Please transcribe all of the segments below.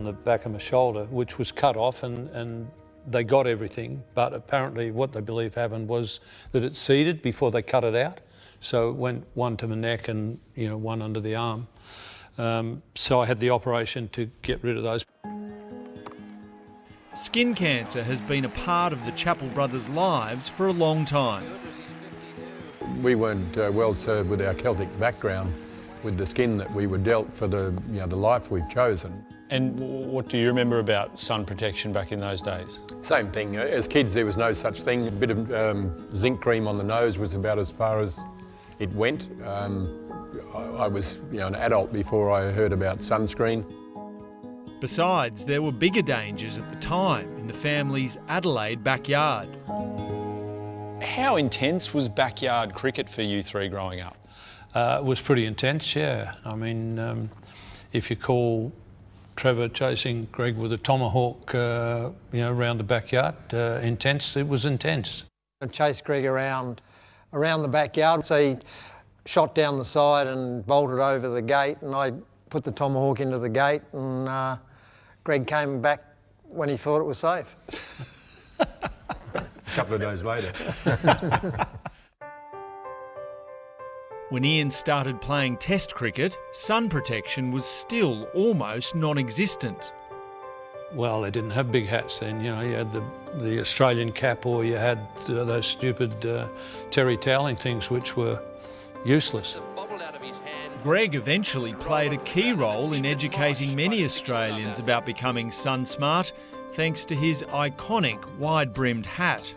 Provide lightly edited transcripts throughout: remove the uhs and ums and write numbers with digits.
on the back of my shoulder, which was cut off, and they got everything, but apparently what they believe happened was that it seeded before they cut it out. So it went one to my neck and one under the arm. So I had the operation to get rid of those. Skin cancer has been a part of the Chappell brothers' lives for a long time. We weren't well served with our Celtic background, with the skin that we were dealt for the life we've chosen. And what do you remember about sun protection back in those days? Same thing. As kids, there was no such thing. A bit of zinc cream on the nose was about as far as it went. I was an adult before I heard about sunscreen. Besides, there were bigger dangers at the time in the family's Adelaide backyard. How intense was backyard cricket for you three growing up? It was pretty intense, yeah. I mean, if you call Trevor chasing Greg with a tomahawk, around the backyard, intense, it was intense. I chased Greg around the backyard, so he shot down the side and bolted over the gate, and I put the tomahawk into the gate, and Greg came back when he thought it was safe. A couple of days later. When Ian started playing Test cricket, sun protection was still almost non-existent. Well, they didn't have big hats then. You had the Australian cap, or you had those stupid terry toweling things which were useless. Greg eventually played a key role in educating many Australians about becoming sun smart, thanks to his iconic wide-brimmed hat.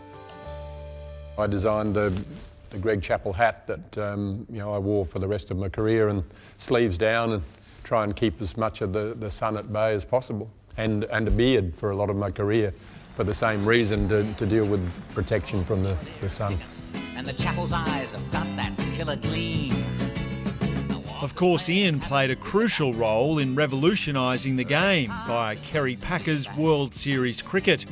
I designed the Greg Chappell hat that I wore for the rest of my career, and sleeves down, and try and keep as much of the sun at bay as possible. And a beard for a lot of my career, for the same reason, to deal with protection from the sun. And the Chappell's eyes have got that killer gleam. Of course, Ian played a crucial role in revolutionising the game via Kerry Packer's World Series cricket.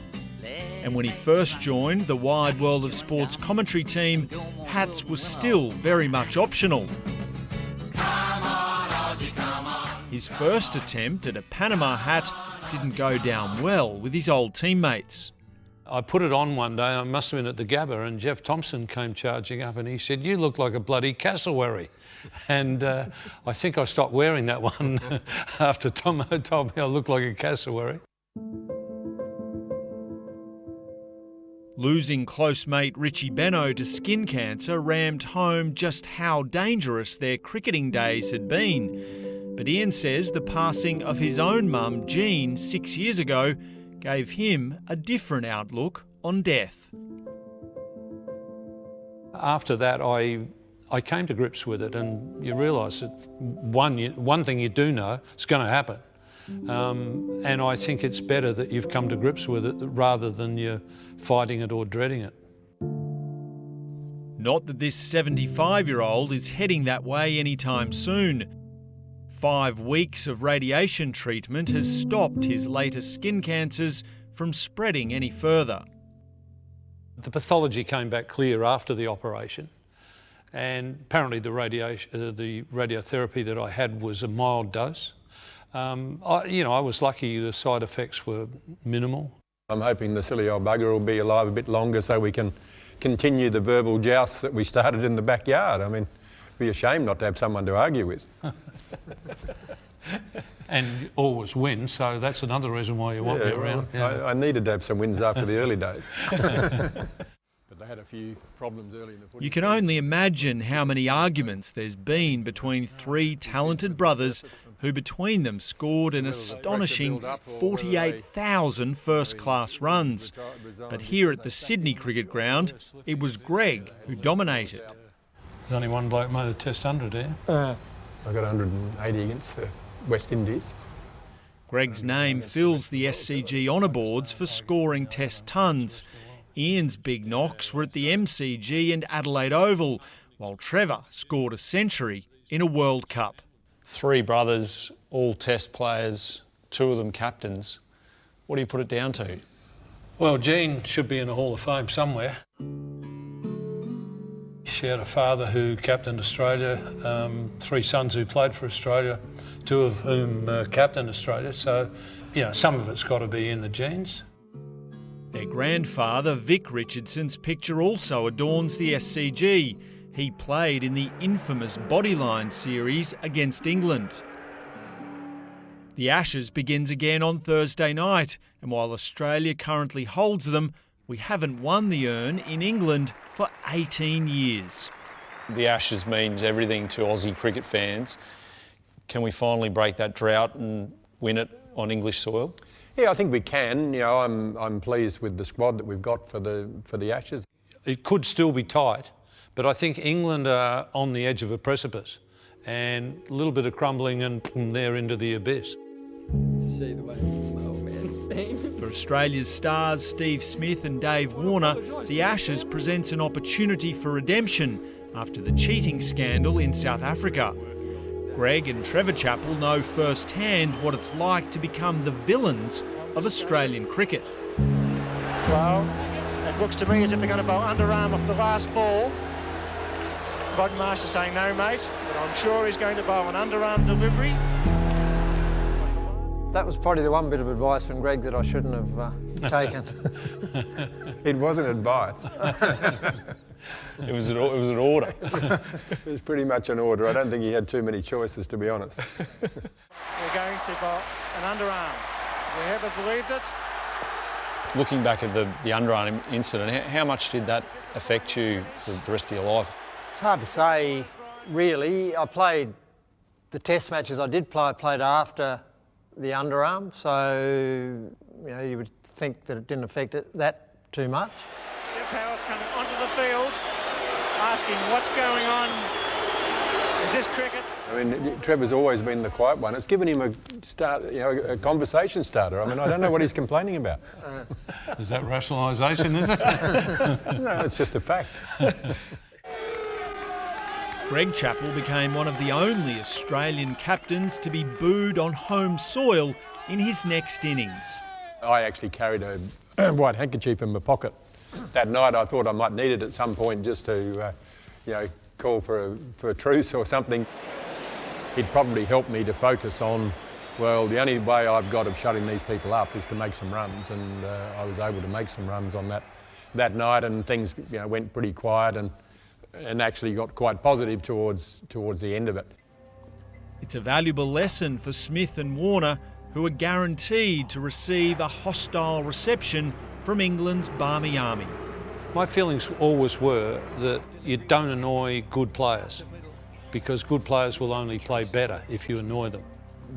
And when he first joined the wide world of sports commentary team, hats were still very much optional. His first attempt at a Panama hat didn't go down well with his old teammates. I put it on one day, I must have been at the Gabba, and Jeff Thompson came charging up and he said, "You look like a bloody cassowary." And I think I stopped wearing that one after Tomo told me I looked like a cassowary. Losing close mate Richie Benaud to skin cancer rammed home just how dangerous their cricketing days had been. But Ian says the passing of his own mum, Jean, 6 years ago, gave him a different outlook on death. After that, I came to grips with it, and you realise that one thing you do know, it's going to happen. And I think it's better that you've come to grips with it rather than you're fighting it or dreading it. Not that this 75-year-old is heading that way anytime soon. 5 weeks of radiation treatment has stopped his latest skin cancers from spreading any further. The pathology came back clear after the operation, and apparently the radiotherapy that I had was a mild dose. I was lucky the side effects were minimal. I'm hoping the silly old bugger will be alive a bit longer so we can continue the verbal jousts that we started in the backyard. I mean, it'd be a shame not to have someone to argue with. And always win, so that's another reason why you want me around. Yeah. I needed to have some wins after the early days. But they had a few problems early in the footy. You can only imagine how many arguments there's been between 3 talented brothers who between them scored an astonishing 48,000 first-class runs. But here at the Sydney Cricket Ground, it was Greg who dominated. There's only one bloke made a Test 100 here. I got 180 against the West Indies. Greg's name fills the SCG honour boards for scoring Test tons. Ian's big knocks were at the MCG and Adelaide Oval, while Trevor scored a century in a World Cup. 3 brothers, all Test players, 2 of them captains. What do you put it down to? Well, Jean should be in a Hall of Fame somewhere. She had a father who captained Australia, 3 sons who played for Australia, 2 of whom captained Australia. So You know, some of it's got to be in the genes. Their grandfather, Vic Richardson's picture also adorns the SCG. He played in the infamous Bodyline series against England. The Ashes begins again on Thursday night, and while Australia currently holds them, we haven't won the urn in England for 18 years. The Ashes means everything to Aussie cricket fans. Can we finally break that drought and win it on English soil? Yeah, I think we can. You know, I'm pleased with the squad that we've got for the Ashes. It could still be tight, but I think England are on the edge of a precipice, and a little bit of crumbling and they're into the abyss. To see the way my old man's been. For Australia's stars Steve Smith and Dave Warner, the Ashes presents an opportunity for redemption after the cheating scandal in South Africa. Greg and Trevor Chappell know firsthand what it's like to become the villains of Australian cricket. Well, it looks to me as if they're going to bowl underarm off the last ball. Rod Marsh is saying no, mate, but I'm sure he's going to bowl an underarm delivery. That was probably the one bit of advice from Greg that I shouldn't have taken. It wasn't advice. It was an order. It was pretty much an order. I don't think he had too many choices, to be honest. We're going to bowl an underarm. We ever believed it? Looking back at the underarm incident, how much did that affect you for the rest of your life? It's hard to say, really. I played the test matches I did play, I played after the underarm, so you would think that it didn't affect it that too much. Jeff Howard coming onto the field, asking what's going on. Is this cricket? I mean, Trevor's always been the quiet one. It's given him a conversation starter. I mean, I don't know what he's complaining about. Is that rationalisation, is it? No, it's just a fact. Greg Chappell became one of the only Australian captains to be booed on home soil in his next innings. I actually carried a white handkerchief in my pocket. That night I thought I might need it at some point just to, call for a truce or something. It probably helped me to focus on, well, the only way I've got of shutting these people up is to make some runs, and I was able to make some runs on that night, and things went pretty quiet and actually got quite positive towards the end of it. It's a valuable lesson for Smith and Warner, who are guaranteed to receive a hostile reception from England's Barmy Army. My feelings always were that you don't annoy good players, because good players will only play better if you annoy them.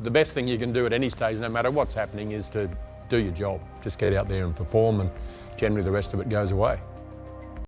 The best thing you can do at any stage, no matter what's happening, is to do your job. Just get out there and perform, and generally the rest of it goes away.